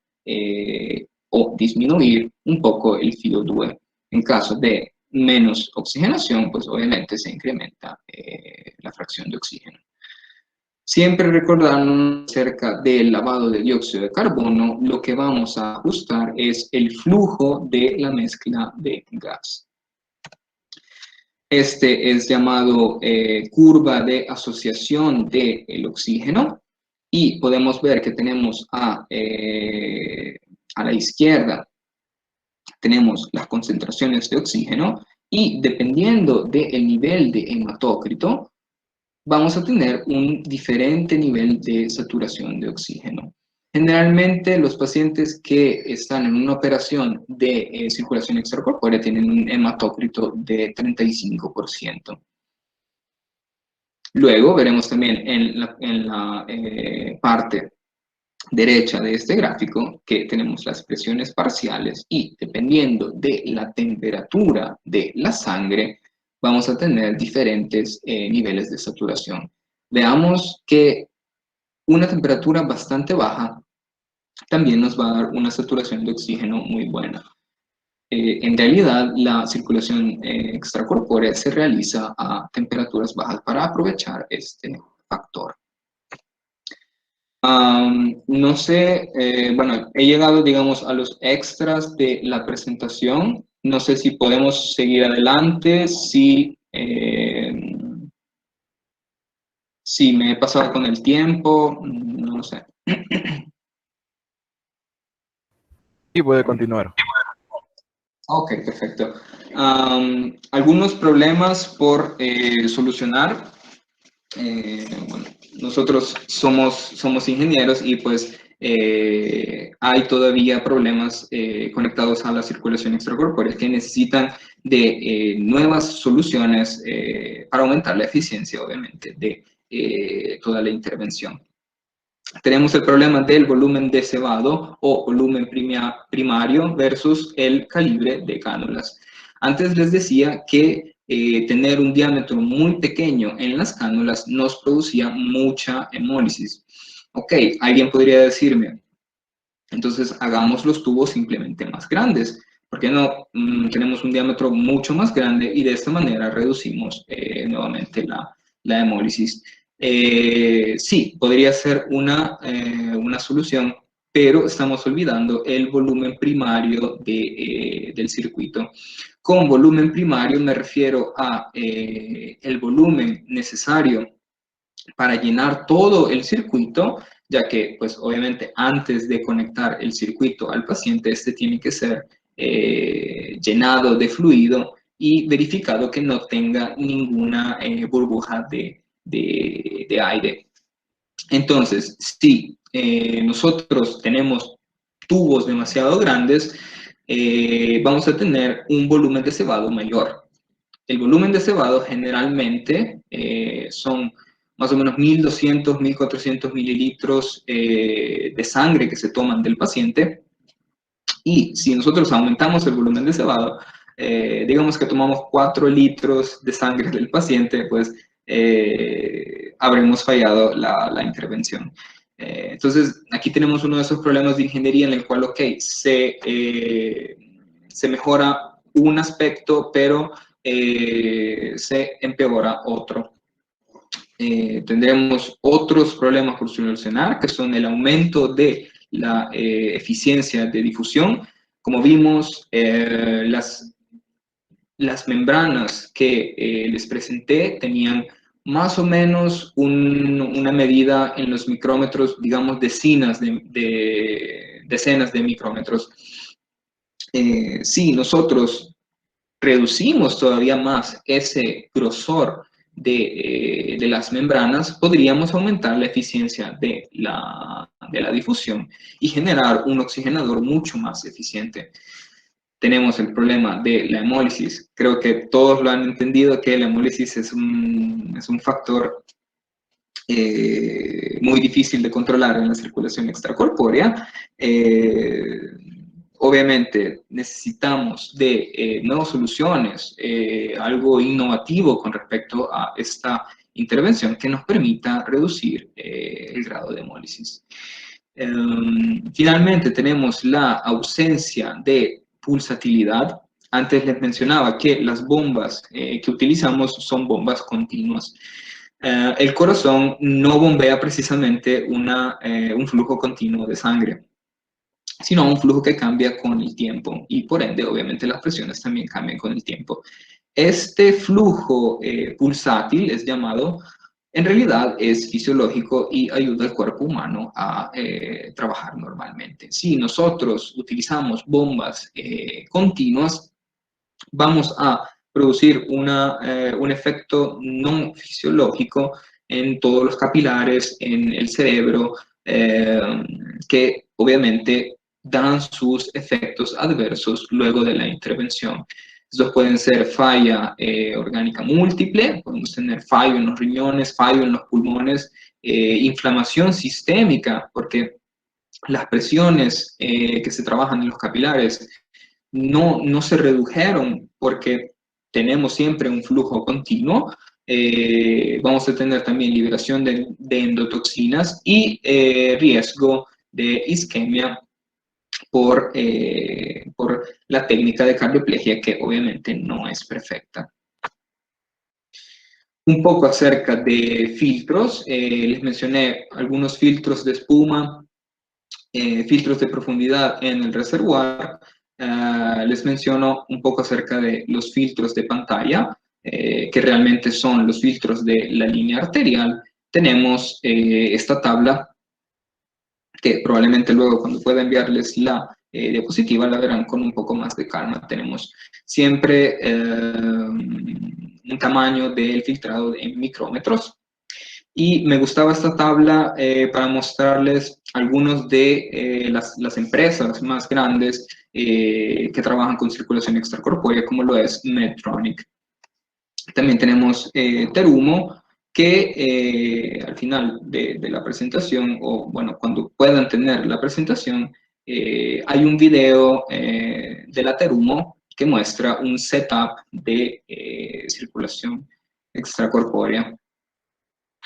o disminuir un poco el CO2. En caso de menos oxigenación, pues obviamente se incrementa la fracción de oxígeno. Siempre recordando acerca del lavado de dióxido de carbono, lo que vamos a ajustar es el flujo de la mezcla de gas. Este es llamado curva de asociación del oxígeno y podemos ver que tenemos a la izquierda tenemos las concentraciones de oxígeno y dependiendo del nivel de hematócrito vamos a tener un diferente nivel de saturación de oxígeno. Generalmente los pacientes que están en una operación de circulación extracorpórea tienen un hematócrito de 35%. Luego veremos también en la parte derecha de este gráfico que tenemos las presiones parciales y dependiendo de la temperatura de la sangre vamos a tener diferentes niveles de saturación. Veamos que una temperatura bastante baja también nos va a dar una saturación de oxígeno muy buena. En realidad, la circulación extracorpórea se realiza a temperaturas bajas para aprovechar este factor. No sé, bueno, he llegado, digamos, a los extras de la presentación. No sé si podemos seguir adelante, si me he pasado con el tiempo, no lo sé. Sí, puede continuar. Ok, perfecto. Algunos problemas por solucionar. Bueno, nosotros somos ingenieros y pues hay todavía problemas conectados a la circulación extracorpórea que necesitan de nuevas soluciones para aumentar la eficiencia, obviamente, de toda la intervención. Tenemos el problema del volumen de cebado o volumen primario versus el calibre de cánulas. Antes les decía que tener un diámetro muy pequeño en las cánulas nos producía mucha hemólisis. Ok, alguien podría decirme, entonces hagamos los tubos simplemente más grandes. ¿Por qué no tenemos un diámetro mucho más grande y de esta manera reducimos nuevamente la hemólisis? Sí, podría ser una solución, pero estamos olvidando el volumen primario del circuito. Con volumen primario me refiero a el volumen necesario para llenar todo el circuito, ya que, pues, obviamente, antes de conectar el circuito al paciente, este tiene que ser llenado de fluido y verificado que no tenga ninguna burbuja de aire. Entonces, si nosotros tenemos tubos demasiado grandes, vamos a tener un volumen de cebado mayor. El volumen de cebado generalmente son más o menos 1.200, 1.400 mililitros de sangre que se toman del paciente. Y si nosotros aumentamos el volumen de cebado, digamos que tomamos 4 litros de sangre del paciente, pues habremos fallado la intervención. Entonces, aquí tenemos uno de esos problemas de ingeniería en el cual, ok, se mejora un aspecto, pero se empeora otro. Tendremos otros problemas por solucionar, que son el aumento de la eficiencia de difusión. Como vimos, las membranas que les presenté tenían más o menos una medida en los micrómetros, digamos, decenas de micrómetros. Si nosotros reducimos todavía más ese grosor de las membranas, podríamos aumentar la eficiencia de la difusión y generar un oxigenador mucho más eficiente. Tenemos el problema de la hemólisis. Creo que todos lo han entendido que la hemólisis es un factor muy difícil de controlar en la circulación extracorpórea. Obviamente necesitamos de nuevas soluciones, algo innovativo con respecto a esta intervención que nos permita reducir el grado de hemólisis. Finalmente tenemos la ausencia de pulsatilidad. Antes les mencionaba que las bombas que utilizamos son bombas continuas. El corazón no bombea precisamente un flujo continuo de sangre, sino un flujo que cambia con el tiempo y por ende obviamente las presiones también cambian con el tiempo. Este flujo pulsátil es llamado, en realidad es fisiológico y ayuda al cuerpo humano a trabajar normalmente. Si nosotros utilizamos bombas continuas, vamos a producir un efecto no fisiológico en todos los capilares, en el cerebro, que obviamente dan sus efectos adversos luego de la intervención. Estos pueden ser falla orgánica múltiple, podemos tener fallo en los riñones, fallo en los pulmones, inflamación sistémica, porque las presiones que se trabajan en los capilares no se redujeron porque tenemos siempre un flujo continuo. Vamos a tener también liberación de endotoxinas y riesgo de isquemia por la técnica de cardioplegia, que obviamente no es perfecta. Un poco acerca de filtros, les mencioné algunos filtros de espuma, filtros de profundidad en el reservoir. Les menciono un poco acerca de los filtros de pantalla, que realmente son los filtros de la línea arterial. Tenemos esta tabla, que probablemente luego cuando pueda enviarles la diapositiva la verán con un poco más de calma. Tenemos siempre un tamaño del filtrado en micrómetros. Y me gustaba esta tabla para mostrarles algunos de las empresas más grandes que trabajan con circulación extracorpórea, como lo es Medtronic. También tenemos Terumo, que al final de la presentación, o bueno, cuando puedan tener la presentación, hay un video de la Terumo que muestra un setup de circulación extracorpórea.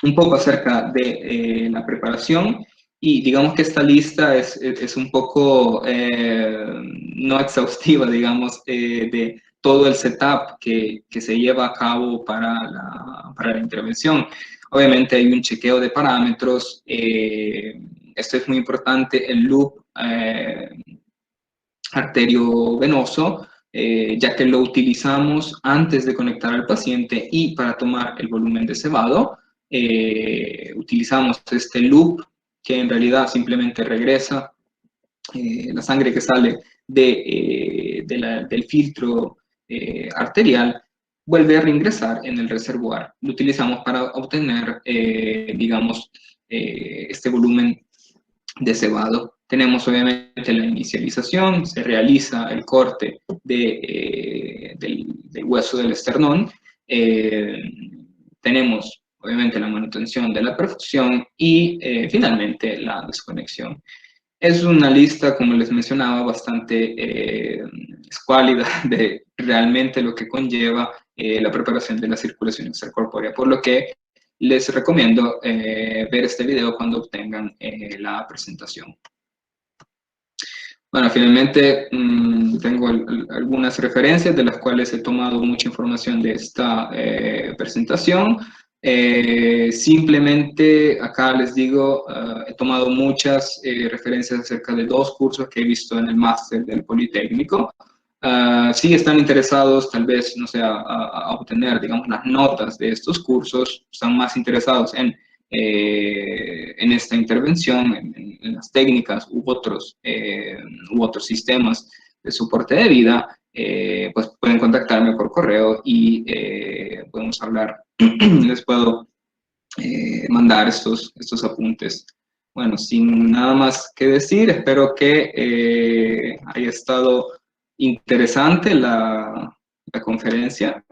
Un poco acerca de la preparación, y digamos que esta lista es un poco no exhaustiva, digamos, de todo el setup que se lleva a cabo para la intervención. Obviamente hay un chequeo de parámetros, esto es muy importante, el loop arteriovenoso, ya que lo utilizamos antes de conectar al paciente y para tomar el volumen de sebado. Utilizamos este loop que en realidad simplemente regresa la sangre que sale del filtro arterial, vuelve a reingresar en el reservoir. Lo utilizamos para obtener, digamos, este volumen de sebado. Tenemos obviamente la inicialización, se realiza el corte del hueso del esternón, tenemos obviamente la manutención de la perfusión y finalmente la desconexión. Es una lista, como les mencionaba, bastante escuálida de realmente lo que conlleva la preparación de la circulación extracorpórea, por lo que les recomiendo ver este video cuando obtengan la presentación. Bueno, finalmente tengo algunas referencias de las cuales he tomado mucha información de esta presentación. Simplemente acá les digo, he tomado muchas referencias acerca de 2 cursos que he visto en el máster del Politécnico. Si están interesados, tal vez, no sé, a obtener, digamos, las notas de estos cursos, están más interesados en esta intervención, en las técnicas u otros sistemas de soporte de vida, pues pueden contactarme por correo y podemos hablar. Les puedo mandar estos apuntes. Bueno, sin nada más que decir, espero que haya estado interesante la conferencia.